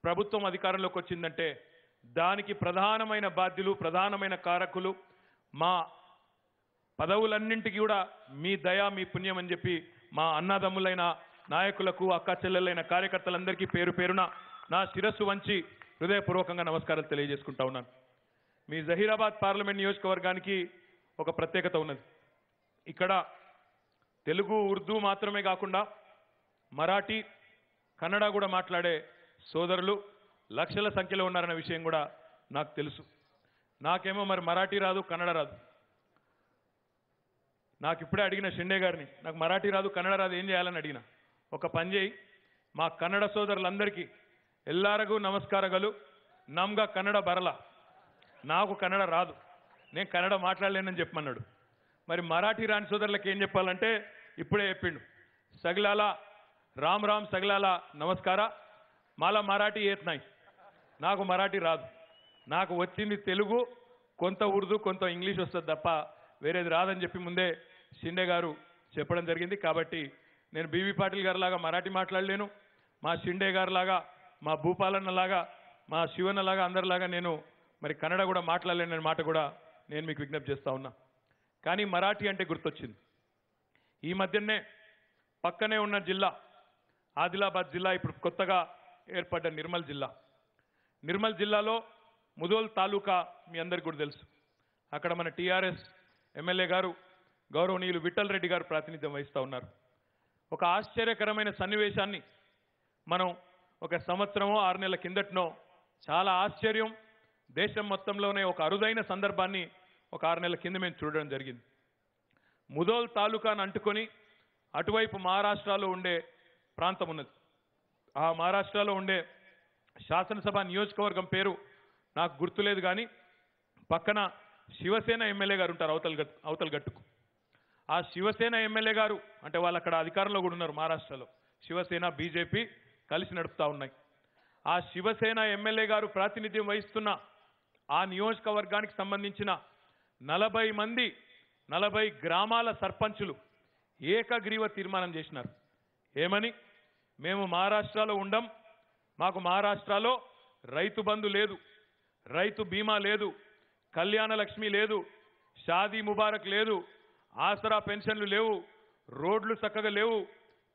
ప్రభుత్వం అధికారంలోకి వచ్చిందంటే దానికి ప్రధానమైన బాధ్యులు ప్రధానమైన కారకులు మా పదవులన్నింటికి కూడా మీ దయ మీ పుణ్యం అని చెప్పి మా అన్నదమ్ములైన నాయకులకు అక్క చెల్లెలైన కార్యకర్తలందరికీ పేరు పేరున నా శిరస్సు వంచి హృదయపూర్వకంగా నమస్కారాలు తెలియజేసుకుంటా ఉన్నాను. మీ జహీరాబాద్ పార్లమెంట్ నియోజకవర్గానికి ఒక ప్రత్యేకత ఉన్నది. ఇక్కడ తెలుగు ఉర్దూ మాత్రమే కాకుండా మరాఠీ కన్నడ కూడా మాట్లాడే సోదరులు లక్షల సంఖ్యలో ఉన్నారన్న విషయం కూడా నాకు తెలుసు. నాకేమో మరి మరాఠీ రాదు, కన్నడ రాదు. నాకు ఇప్పుడే అడిగిన షిండే గారిని, నాకు మరాఠీ రాదు, కన్నడ రాదు, ఏం చేయాలని అడిగిన. ఒక పని చేయి, మా కన్నడ సోదరులందరికీ ఎల్లారಗೂ నమస్కారగలు, నమ్గా కన్నడ బరల, నాకు కన్నడ రాదు, నేను కన్నడ మాట్లాడలేనని చెప్పమన్నాడు. మరి మరాఠీ రాని సోదరులకు ఏం చెప్పాలంటే ఇప్పుడే చెప్పిండు, సగలాల రామ్ రామ్ సగలాల నమస్కార, మాలా మరాఠీ ఏత్నాయి, నాకు మరాఠీ రాదు, నాకు వచ్చింది తెలుగు, కొంత ఉర్దూ కొంత ఇంగ్లీష్ వస్తుంది తప్ప వేరేది రాదని చెప్పి ముందే షిండే గారు చెప్పడం జరిగింది. కాబట్టి నేను బీవీ పాటిల్ గారిలాగా మరాఠీ మాట్లాడలేను, మా షిండే గారిలాగా, మా భూపాలన్నలాగా, మా శివన్నలాగా అందరిలాగా నేను మరి కన్నడ కూడా మాట్లాడలేననే మాట కూడా నేను మీకు విజ్ఞప్తి చేస్తా ఉన్నా. కానీ మరాఠీ అంటే గుర్తొచ్చింది. ఈ మధ్యనే పక్కనే ఉన్న జిల్లా ఆదిలాబాద్ జిల్లా, ఇప్పుడు కొత్తగా ఏర్పడ్డ నిర్మల్ జిల్లా. నిర్మల్ జిల్లాలో ముదోల్ తాలూకా మీ అందరికీ కూడా తెలుసు. అక్కడ మన టీఆర్ఎస్ ఎమ్మెల్యే గారు గౌరవనీయులు విఠల్ రెడ్డి గారు ప్రాతినిధ్యం వహిస్తూ ఉన్నారు. ఒక ఆశ్చర్యకరమైన సన్నివేశాన్ని మనం ఒక సంవత్సరమో 6 నెలల కిందటనో, చాలా ఆశ్చర్యం, దేశం మొత్తంలోనే ఒక అరుదైన సందర్భాన్ని ఒక 6 నెలల కింద మేము చూడడం జరిగింది. ముదోల్ తాలూకాను అంటుకొని అటువైపు మహారాష్ట్రలో ఉండే ప్రాంతం ఉన్నది. ఆ మహారాష్ట్రలో ఉండే శాసనసభ నియోజకవర్గం పేరు నాకు గుర్తులేదు, కానీ పక్కన శివసేన ఎమ్మెల్యే గారు ఉంటారు అవతల గట్టుకు. ఆ శివసేన ఎమ్మెల్యే గారు అంటే వాళ్ళు అక్కడ అధికారంలో కూడా ఉన్నారు. మహారాష్ట్రలో శివసేన బీజేపీ కలిసి నడుపుతా ఉన్నాయి. ఆ శివసేన ఎమ్మెల్యే గారు ప్రాతినిధ్యం వహిస్తున్న ఆ నియోజకవర్గానికి సంబంధించిన 40 మంది 40 గ్రామాల సర్పంచులు ఏకగ్రీవ తీర్మానం చేసినారు. ఏమని? మేము మహారాష్ట్రలో ఉండం, మాకు మహారాష్ట్రలో రైతు బంధు లేదు, రైతు బీమా లేదు, కళ్యాణ లక్ష్మి లేదు, షాదీ ముబారక్ లేదు, ఆసరా పెన్షన్లు లేవు, రోడ్లు చక్కగా లేవు,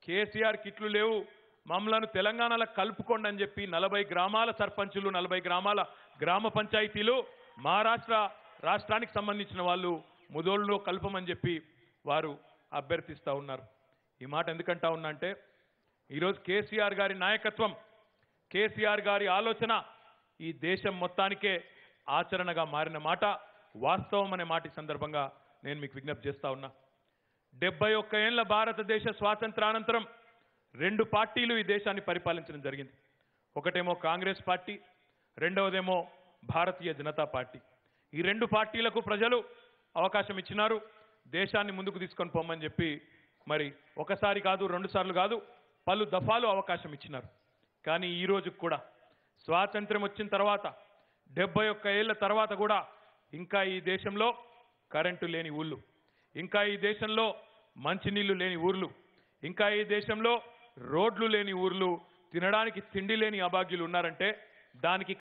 కేసీఆర్ కిట్లు లేవు, మమ్మలను తెలంగాణలో కలుపుకోండి అని చెప్పి 40 గ్రామాల సర్పంచులు, 40 గ్రామాల గ్రామ పంచాయతీలు మహారాష్ట్ర రాష్ట్రానికి సంబంధించిన వాళ్ళు ముదోళ్ళలో కలుపమని చెప్పి వారు అభ్యర్థిస్తూ ఉన్నారు. ఈ మాట ఎందుకంటా ఉన్నా అంటే ఈరోజు కేసీఆర్ గారి నాయకత్వం, కేసీఆర్ గారి ఆలోచన ఈ దేశం మొత్తానికే ఆచరణగా మారిన మాట వాస్తవం అనే మాట సందర్భంగా నేను మీకు విజ్ఞప్తి చేస్తా ఉన్నా. 71 ఏళ్ల భారతదేశ స్వాతంత్రానంతరం 2 పార్టీలు ఈ దేశాన్ని పరిపాలించడం జరిగింది. ఒకటేమో కాంగ్రెస్ పార్టీ, రెండవదేమో భారతీయ జనతా పార్టీ. ఈ 2 పార్టీలకు ప్రజలు అవకాశం ఇచ్చినారు, దేశాన్ని ముందుకు తీసుకొని పోమని చెప్పి. మరి ఒకసారి కాదు, 2 సార్లు కాదు, పలు దఫాలు అవకాశం ఇచ్చినారు. కానీ ఈ రోజు కూడా స్వాతంత్ర్యం వచ్చిన తర్వాత 71 ఏళ్ల తర్వాత కూడా ఇంకా ఈ దేశంలో కరెంటు లేని ఊళ్ళు, ఇంకా ఈ దేశంలో మంచినీళ్లు లేని ఊర్లు, ఇంకా ఈ దేశంలో రోడ్లు లేని ఊర్లు, తినడానికి తిండి లేని అభాగ్యులు ఉన్నారంటే దానికి